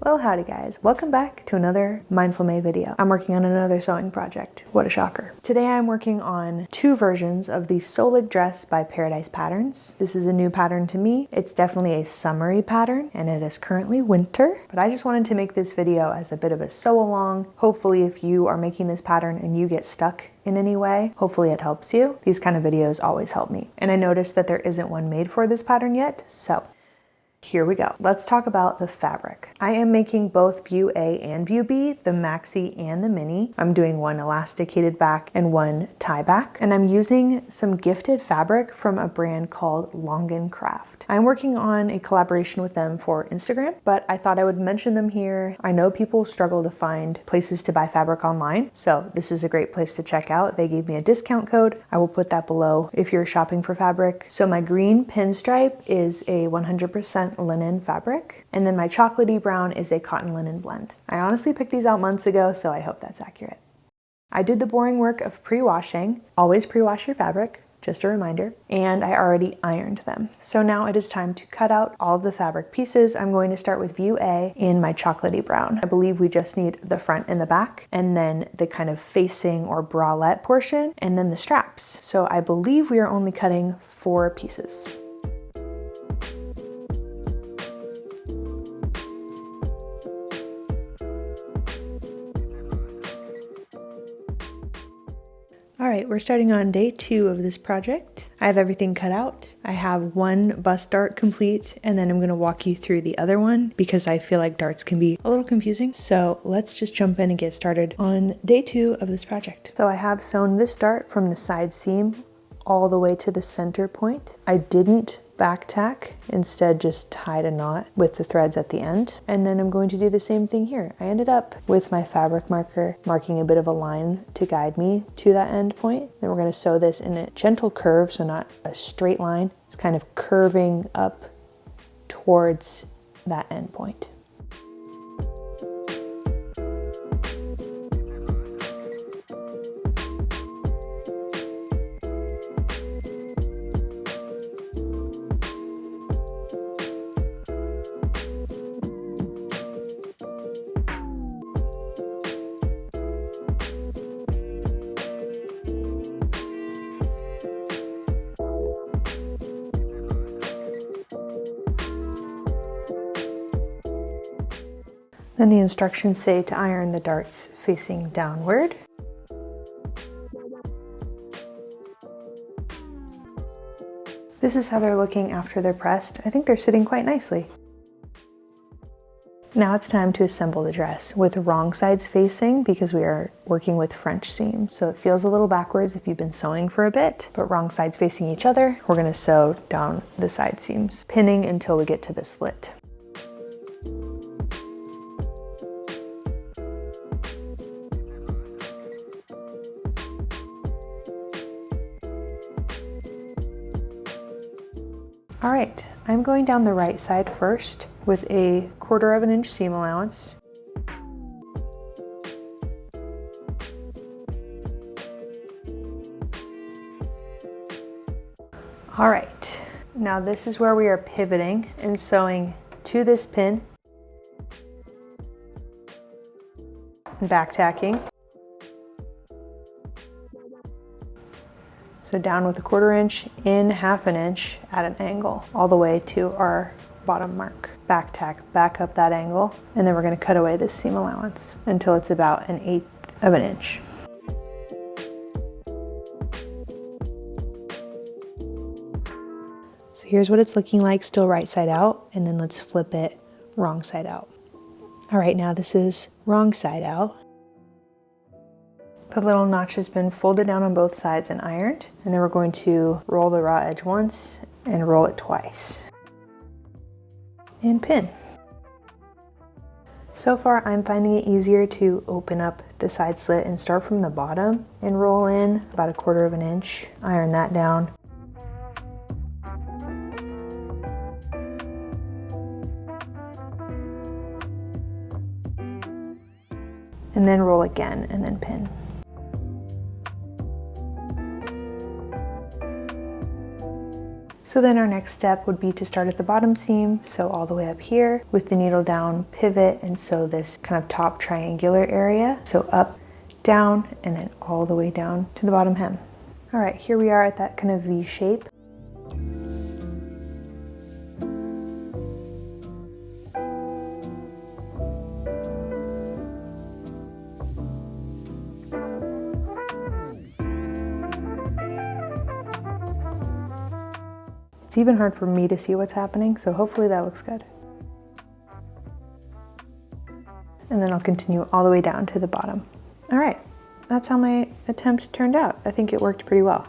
Well, howdy guys. Welcome back to another Mindful May video. I'm working on another sewing project. What a shocker. Today I'm working on two versions of the Solig Dress by Paradise Patterns. This is a new pattern to me. It's definitely a summery pattern and it is currently winter, but I just wanted to make this video as a bit of a sew along. Hopefully if you are making this pattern and you get stuck in any way, hopefully it helps you. These kind of videos always help me. And I noticed that there isn't one made for this pattern yet, so here we go. Let's talk about the fabric. I am making both view A and view B, the maxi and the mini. I'm doing one elasticated back and one tie back. And I'm using some gifted fabric from a brand called Longan Craft. I'm working on a collaboration with them for Instagram, but I thought I would mention them here. I know people struggle to find places to buy fabric online, so this is a great place to check out. They gave me a discount code. I will put that below if you're shopping for fabric. So my green pinstripe is a 100% linen fabric, and then my chocolatey brown is a cotton linen blend. I honestly picked these out months ago, so I hope that's accurate. I did the boring work of pre-washing. Always pre-wash your fabric, just a reminder, and I already ironed them. So now it is time to cut out all of the fabric pieces. I'm going to start with view A in my chocolatey brown. I believe we just need the front and the back, and then the kind of facing or bralette portion, and then the straps. So I believe we are only cutting 4 pieces. All right, we're starting on day 2 of this project. I have everything cut out. I have one bust dart complete, and then I'm gonna walk you through the other one because I feel like darts can be a little confusing. So let's just jump in and get started on day 2 of this project. So I have sewn this dart from the side seam all the way to the center point. I didn't back tack, instead just tied a knot with the threads at the end. And then I'm going to do the same thing here. I ended up with my fabric marker marking a bit of a line to guide me to that end point. Then we're going to sew this in a gentle curve, so not a straight line. It's kind of curving up towards that end point. Then the instructions say to iron the darts facing downward. This is how they're looking after they're pressed. I think they're sitting quite nicely. Now it's time to assemble the dress with wrong sides facing because we are working with French seam. So it feels a little backwards if you've been sewing for a bit, but wrong sides facing each other. We're gonna sew down the side seams, pinning until we get to the slit. All right, I'm going down the right side first with a 1/4 inch seam allowance. All right, now this is where we are pivoting and sewing to this pin and back tacking. So down with a 1/4 inch, in 1/2 inch at an angle, all the way to our bottom mark. Back tack, back up that angle, and then we're gonna cut away this seam allowance until it's about 1/8 inch. So here's what it's looking like, still right side out, and then let's flip it wrong side out. All right, now this is wrong side out. The little notch has been folded down on both sides and ironed, and then we're going to roll the raw edge once and roll it twice. And pin. So far I'm finding it easier to open up the side slit and start from the bottom and roll in about 1/4 inch, iron that down. And then roll again and then pin. So then our next step would be to start at the bottom seam, sew all the way up here with the needle down, pivot, and sew this kind of top triangular area. So up, down, and then all the way down to the bottom hem. All right, here we are at that kind of V shape. It's even hard for me to see what's happening, so hopefully that looks good. And then I'll continue all the way down to the bottom. All right, that's how my attempt turned out. I think it worked pretty well.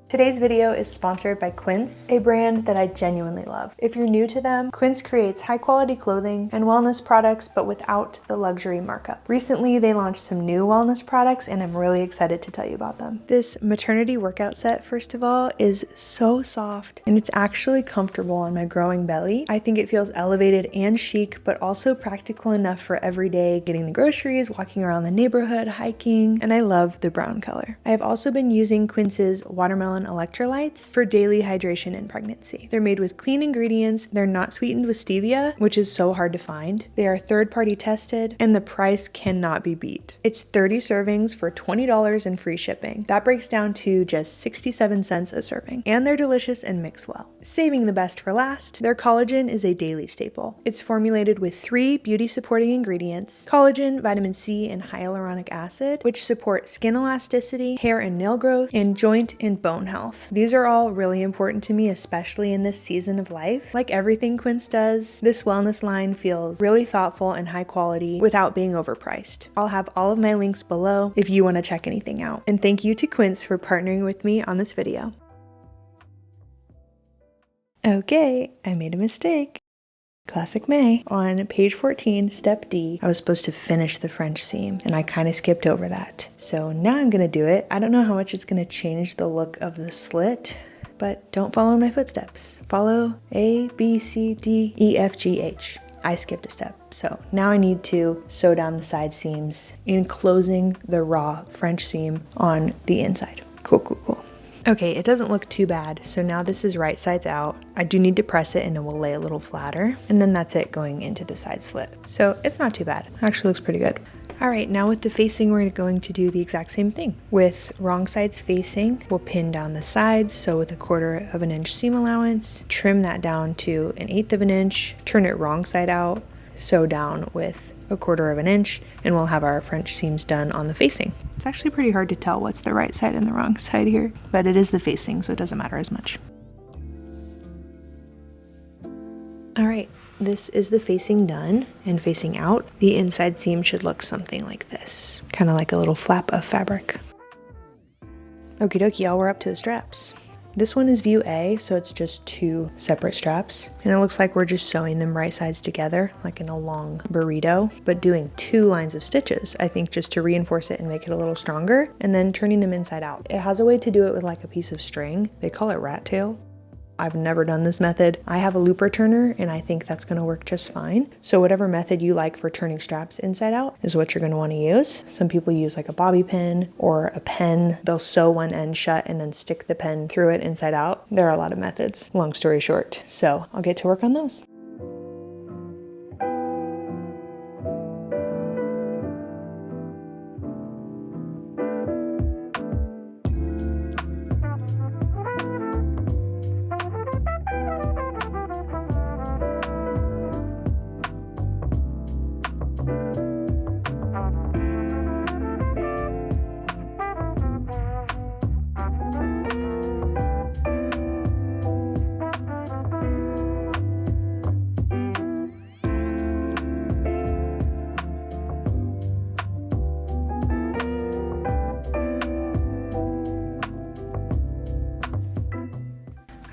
Today's video is sponsored by Quince, a brand that I genuinely love. If you're new to them, Quince creates high quality clothing and wellness products, but without the luxury markup. Recently, they launched some new wellness products and I'm really excited to tell you about them. This maternity workout set, first of all, is so soft and it's actually comfortable on my growing belly. I think it feels elevated and chic, but also practical enough for every day, getting the groceries, walking around the neighborhood, hiking, and I love the brown color. I have also been using Quince's watermelon electrolytes for daily hydration in pregnancy. They're made with clean ingredients, they're not sweetened with stevia, which is so hard to find. They are third-party tested, and the price cannot be beat. It's 30 servings for $20 and free shipping. That breaks down to just 67 cents a serving, and they're delicious and mix well. Saving the best for last, their collagen is a daily staple. It's formulated with 3 beauty-supporting ingredients, collagen, vitamin C, and hyaluronic acid, which support skin elasticity, hair and nail growth, and joint and bone health. These are all really important to me, especially in this season of life. Like everything Quince does, this wellness line feels really thoughtful and high quality without being overpriced. I'll have all of my links below if you want to check anything out. And thank you to Quince for partnering with me on this video. Okay, I made a mistake. Classic May. On page 14, step D, I was supposed to finish the French seam and I kind of skipped over that. So now I'm gonna do it. I don't know how much it's gonna change the look of the slit, but don't follow my footsteps. Follow A, B, C, D, E, F, G, H. I skipped a step. So now I need to sew down the side seams, enclosing the raw French seam on the inside. Cool, cool, cool. Okay, it doesn't look too bad. So now this is right sides out. I do need to press it and it will lay a little flatter. And then that's it going into the side slit. So it's not too bad. Actually looks pretty good. All right, now with the facing, we're going to do the exact same thing. With wrong sides facing, we'll pin down the sides. So with a 1/4 of an inch seam allowance, trim that down to 1/8 of an inch, turn it wrong side out, sew down with a 1/4 of an inch, and we'll have our French seams done on the facing. It's actually pretty hard to tell what's the right side and the wrong side here, but it is the facing, so it doesn't matter as much. All right, this is the facing done, and facing out, the inside seam should look something like this, kind of like a little flap of fabric. Okie dokie, y'all, we're up to the straps. This one is view A, so it's just 2 separate straps. And it looks like we're just sewing them right sides together, like in a long burrito, but doing 2 lines of stitches, I think just to reinforce it and make it a little stronger, and then turning them inside out. It has a way to do it with like a piece of string. They call it rat tail. I've never done this method. I have a looper turner and I think that's gonna work just fine. So whatever method you like for turning straps inside out is what you're gonna wanna use. Some people use like a bobby pin or a pen. They'll sew one end shut and then stick the pen through it inside out. There are a lot of methods, long story short. So I'll get to work on those.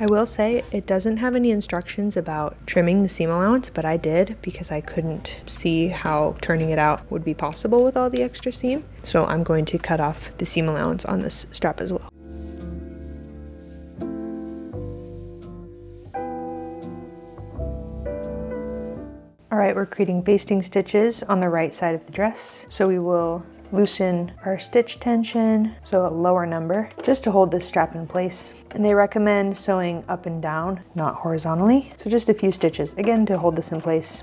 I will say it doesn't have any instructions about trimming the seam allowance, but I did because I couldn't see how turning it out would be possible with all the extra seam. So I'm going to cut off the seam allowance on this strap as well. All right, we're creating basting stitches on the right side of the dress. So we will loosen our stitch tension, so a lower number, just to hold this strap in place. And they recommend sewing up and down, not horizontally. So just a few stitches, again, to hold this in place.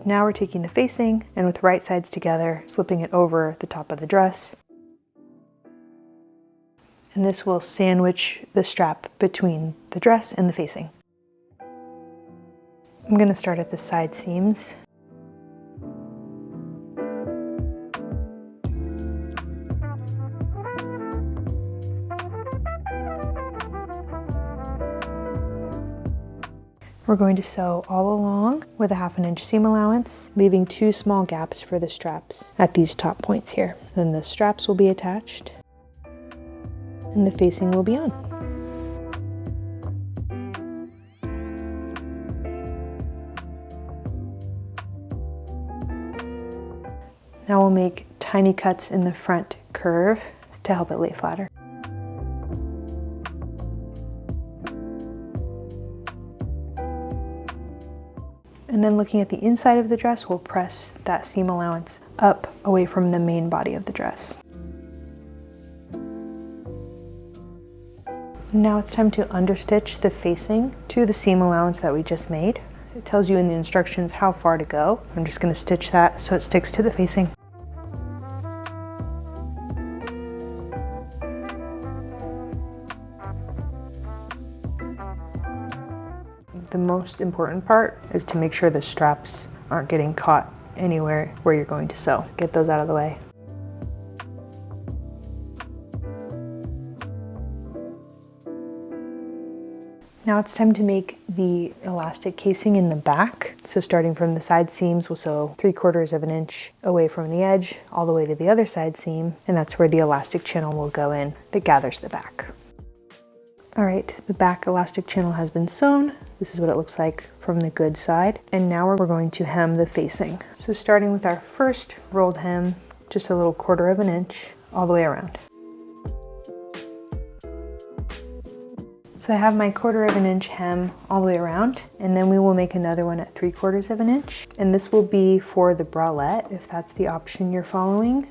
Now we're taking the facing and with right sides together, slipping it over the top of the dress. And this will sandwich the strap between the dress and the facing. I'm going to start at the side seams. We're going to sew all along with a 1/2 inch seam allowance, leaving 2 small gaps for the straps at these top points here. Then the straps will be attached and the facing will be on. Now we'll make tiny cuts in the front curve to help it lay flatter. And then looking at the inside of the dress, we'll press that seam allowance up away from the main body of the dress. Now it's time to understitch the facing to the seam allowance that we just made. It tells you in the instructions how far to go. I'm just going to stitch that so it sticks to the facing. The most important part is to make sure the straps aren't getting caught anywhere where you're going to sew. Get those out of the way. Now it's time to make the elastic casing in the back. So starting from the side seams, we'll sew 3/4 of an inch away from the edge, all the way to the other side seam, and that's where the elastic channel will go in that gathers the back. All right, the back elastic channel has been sewn. This is what it looks like from the good side. And now we're going to hem the facing. So starting with our first rolled hem, just a little 1/4 of an inch all the way around. So I have my 1/4 of an inch hem all the way around, and then we will make another one at 3/4 of an inch. And this will be for the bralette, if that's the option you're following.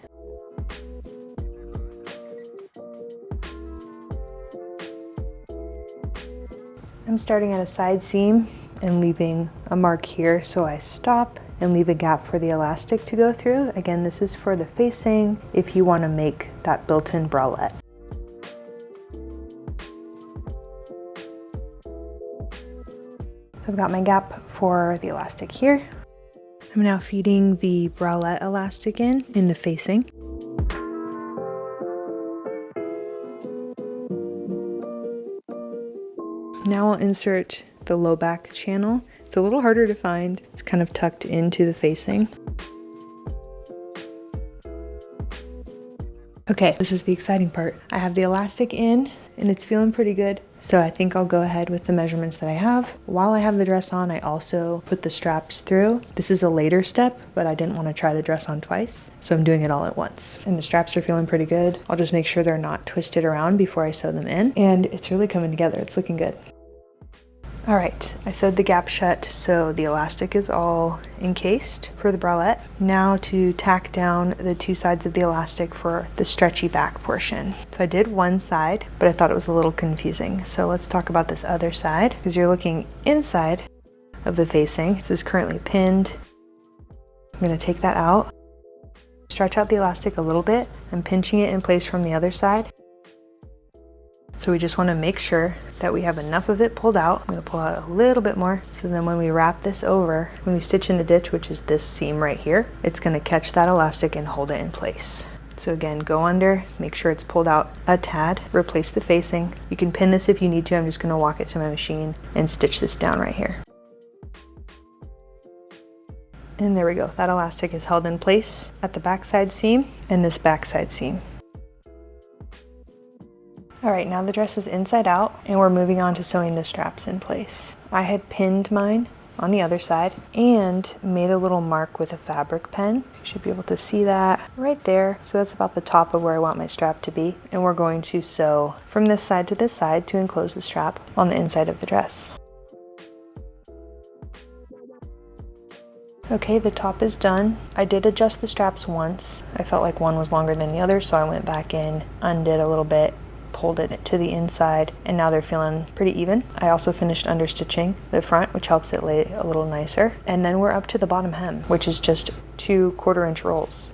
I'm starting at a side seam and leaving a mark here, so I stop and leave a gap for the elastic to go through. Again, this is for the facing if you want to make that built-in bralette. So I've got my gap for the elastic here. I'm now feeding the bralette elastic in the facing. Now I'll insert the low back channel. It's a little harder to find. It's kind of tucked into the facing. Okay, this is the exciting part. I have the elastic in and it's feeling pretty good. So I think I'll go ahead with the measurements that I have. While I have the dress on, I also put the straps through. This is a later step, but I didn't want to try the dress on twice, so I'm doing it all at once. And the straps are feeling pretty good. I'll just make sure they're not twisted around before I sew them in. And it's really coming together. It's looking good. All right, I sewed the gap shut, so the elastic is all encased for the bralette. Now to tack down the 2 sides of the elastic for the stretchy back portion. So I did one side, but I thought it was a little confusing. So let's talk about this other side, because you're looking inside of the facing. This is currently pinned. I'm gonna take that out, stretch out the elastic a little bit. I'm pinching it in place from the other side. So we just want to make sure that we have enough of it pulled out. I'm going to pull out a little bit more, so then when we wrap this over, when we stitch in the ditch, which is this seam right here, it's going to catch that elastic and hold it in place. So again, go under, make sure it's pulled out a tad, replace the facing. You can pin this if you need to. I'm just going to walk it to my machine and stitch this down right here. And there we go. That elastic is held in place at the backside seam and this backside seam. All right, now the dress is inside out and we're moving on to sewing the straps in place. I had pinned mine on the other side and made a little mark with a fabric pen. You should be able to see that right there. So that's about the top of where I want my strap to be. And we're going to sew from this side to this side to enclose the strap on the inside of the dress. Okay, the top is done. I did adjust the straps once. I felt like one was longer than the other, so I went back in, undid a little bit, pulled it to the inside, and now they're feeling pretty even. I also finished understitching the front, which helps it lay a little nicer. And then we're up to the bottom hem, which is just 2 1/4-inch rolls.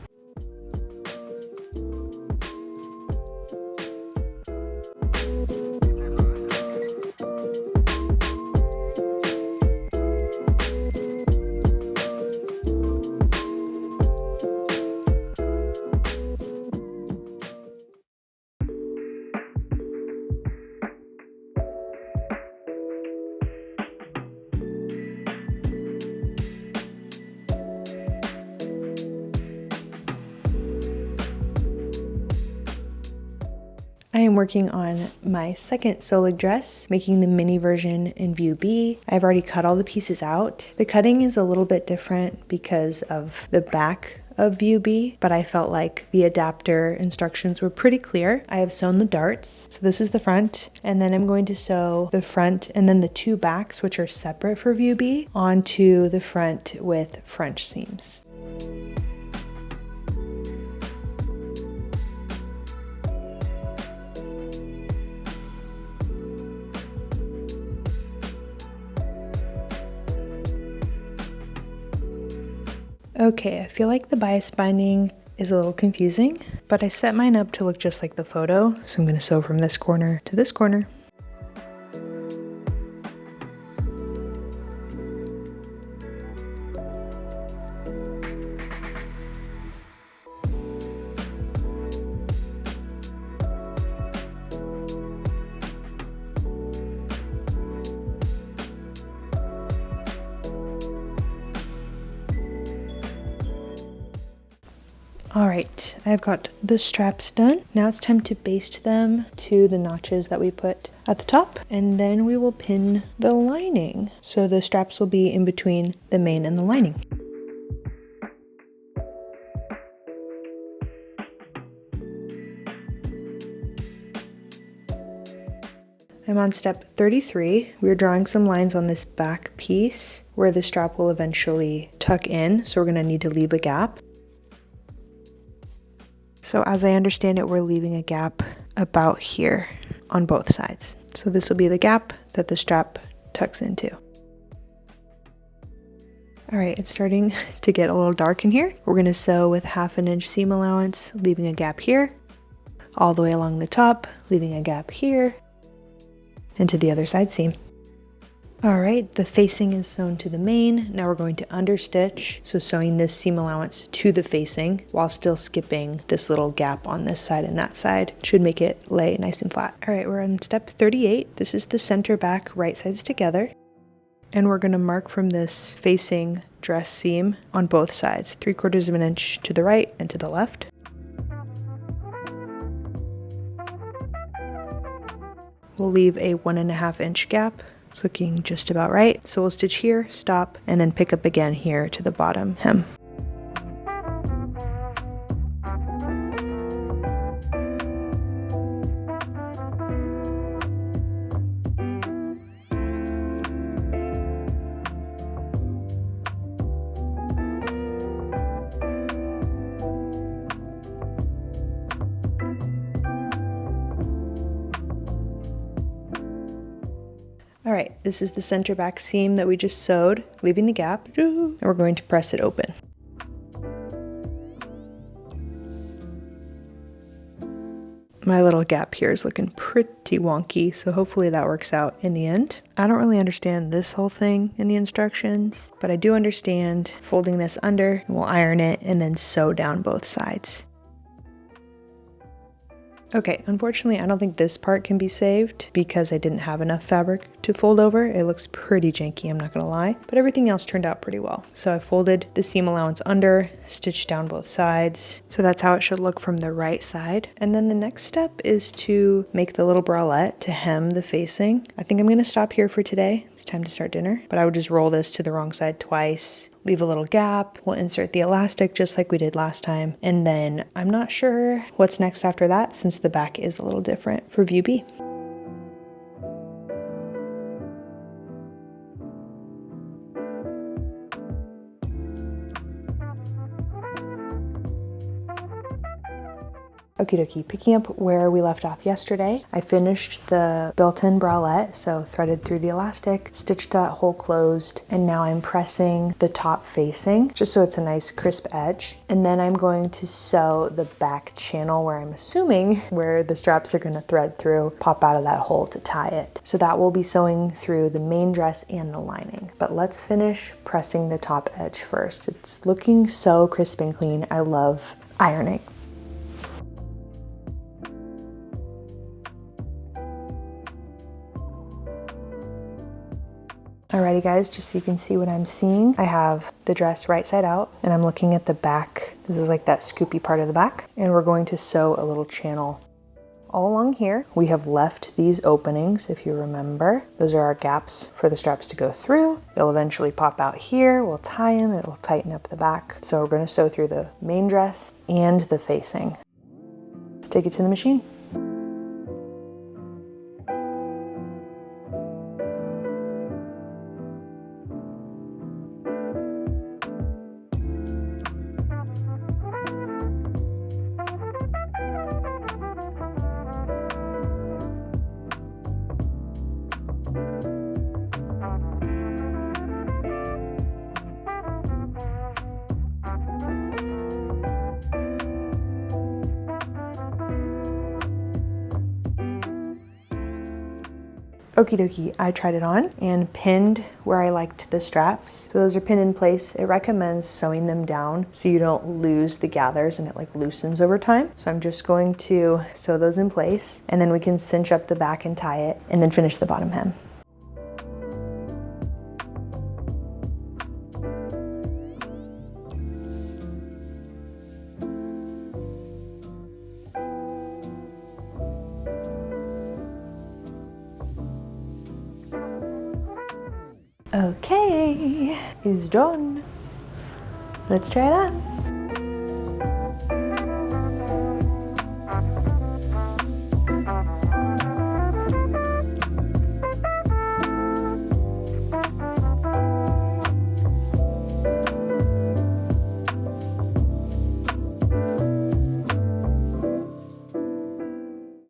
I am working on my second Solig dress, making the mini version in view B. I've already cut all the pieces out. The cutting is a little bit different because of the back of view B, but I felt like the adapter instructions were pretty clear. I have sewn the darts. So this is the front, and then I'm going to sew the front and then the 2 backs, which are separate for view B, onto the front with French seams. Okay, I feel like the bias binding is a little confusing, but I set mine up to look just like the photo. So I'm going to sew from this corner to this corner. All right, I've got the straps done. Now it's time to baste them to the notches that we put at the top, and then we will pin the lining. So the straps will be in between the main and the lining. I'm on step 33. We're drawing some lines on this back piece where the strap will eventually tuck in, so we're gonna need to leave a gap. So as I understand it, we're leaving a gap about here on both sides. So this will be the gap that the strap tucks into. All right, it's starting to get a little dark in here. We're gonna sew with 1/2 inch seam allowance, leaving a gap here, all the way along the top, leaving a gap here, and to the other side seam. All right, the facing is sewn to the main. Now we're going to understitch, so sewing this seam allowance to the facing while still skipping this little gap on this side and that side. Should make it lay nice and flat. All right, we're on step 38. This is the center back right sides together. And we're gonna mark from this facing dress seam on both sides, 3/4 inch to the right and to the left. We'll leave a 1.5 inch gap. It's looking just about right. So we'll stitch here, stop, and then pick up again here to the bottom hem. All right, this is the center back seam that we just sewed, leaving the gap, and we're going to press it open. My little gap here is looking pretty wonky, so hopefully that works out in the end. I don't really understand this whole thing in the instructions, but I do understand folding this under, we'll iron it, and then sew down both sides. Okay, unfortunately, I don't think this part can be saved because I didn't have enough fabric to fold over. It looks pretty janky, I'm not gonna lie, but everything else turned out pretty well. So I folded the seam allowance under, stitched down both sides. So that's how it should look from the right side. And then the next step is to make the little bralette to hem the facing. I think I'm gonna stop here for today. It's time to start dinner, but I would just roll this to the wrong side twice, leave a little gap. We'll insert the elastic just like we did last time. And then I'm not sure what's next after that since the back is a little different for view B. Okie dokie, picking up where we left off yesterday, I finished the built-in bralette, so threaded through the elastic, stitched that hole closed, and now I'm pressing the top facing just so it's a nice crisp edge. And then I'm going to sew the back channel where I'm assuming where the straps are going to thread through, pop out of that hole to tie it. So that will be sewing through the main dress and the lining. But let's finish pressing the top edge first. It's looking so crisp and clean. I love ironing. Alrighty guys, just so you can see what I'm seeing, I have the dress right side out and I'm looking at the back. This is like that scoopy part of the back, and we're going to sew a little channel. All along here, we have left these openings, if you remember. Those are our gaps for the straps to go through. They'll eventually pop out here. We'll tie them, it'll tighten up the back. So we're gonna sew through the main dress and the facing. Let's take it to the machine. Okie dokie, I tried it on and pinned where I liked the straps. So those are pinned in place. It recommends sewing them down so you don't lose the gathers and it like loosens over time. So I'm just going to sew those in place and then we can cinch up the back and tie it and then finish the bottom hem. Okay, it's done. Let's try it on.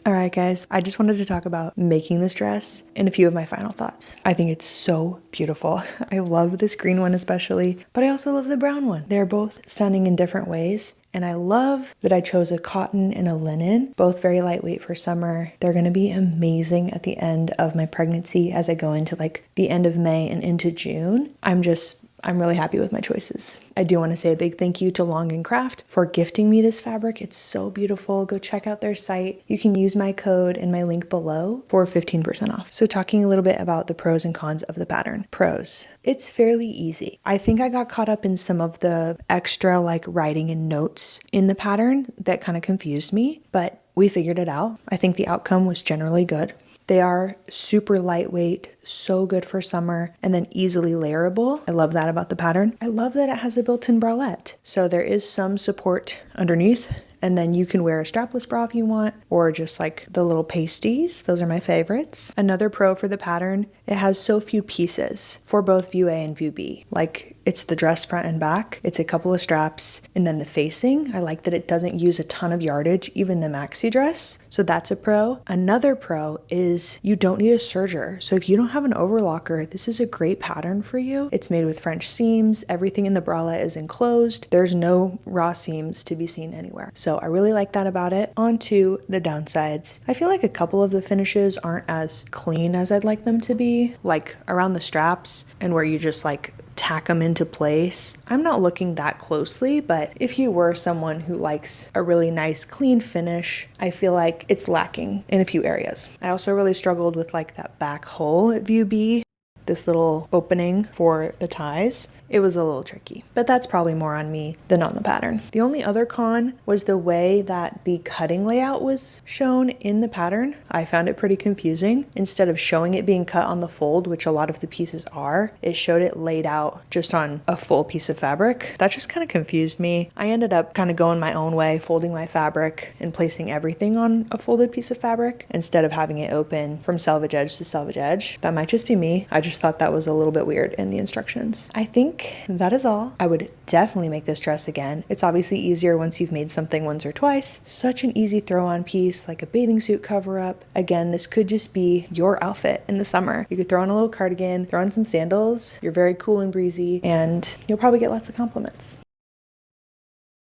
Alright guys, I just wanted to talk about making this dress and a few of my final thoughts. I think it's so beautiful. I love this green one especially, but I also love the brown one. They're both stunning in different ways. And I love that I chose a cotton and a linen, both very lightweight for summer. They're gonna be amazing at the end of my pregnancy as I go into like the end of May and into June. I'm really happy with my choices. I do want to say a big thank you to Longan Craft for gifting me this fabric. It's so beautiful. Go check out their site. You can use my code and my link below for 15% off. So talking a little bit about the pros and cons of the pattern. Pros, it's fairly easy. I think I got caught up in some of the extra like writing and notes in the pattern that kind of confused me, but we figured it out. I think the outcome was generally good. They are super lightweight, so good for summer, and then easily layerable. I love that about the pattern. I love that it has a built-in bralette. So there is some support underneath, and then you can wear a strapless bra if you want, or just like the little pasties. Those are my favorites. Another pro for the pattern, it has so few pieces for both view A and view B. Like it's the dress front and back, it's a couple of straps, and then the facing. I like that it doesn't use a ton of yardage, even the maxi dress. So that's a pro. Another pro is you don't need a serger. So if you don't have an overlocker, this is a great pattern for you. It's made with French seams. Everything in the bralette is enclosed. There's no raw seams to be seen anywhere. So I really like that about it. On to the downsides. I feel like a couple of the finishes aren't as clean as I'd like them to be, like around the straps and where you just like tack them into place. I'm not looking that closely, but if you were someone who likes a really nice clean finish, I feel like it's lacking in a few areas. I also really struggled with like that back hole at view B, this little opening for the ties. It was a little tricky, but that's probably more on me than on the pattern. The only other con was the way that the cutting layout was shown in the pattern. I found it pretty confusing. Instead of showing it being cut on the fold, which a lot of the pieces are, it showed it laid out just on a full piece of fabric. That just kind of confused me. I ended up kind of going my own way, folding my fabric and placing everything on a folded piece of fabric instead of having it open from selvage edge to selvage edge. That might just be me. I just thought that was a little bit weird in the instructions. I think that is all. I would definitely make this dress again. It's obviously easier once you've made something once or twice. Such an easy throw-on piece, like a bathing suit cover-up. Again, this could just be your outfit in the summer. You could throw on a little cardigan, throw on some sandals. You're very cool and breezy, and you'll probably get lots of compliments.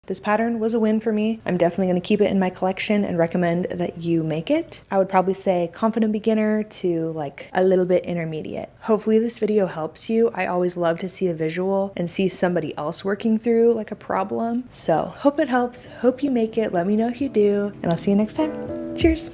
This pattern was a win for me. I'm definitely going to keep it in my collection and recommend that you make it. I would probably say confident beginner to like a little bit intermediate. Hopefully this video helps you. I always love to see a visual and see somebody else working through like a problem. So hope it helps. Hope you make it. Let me know if you do, and I'll see you next time. Cheers.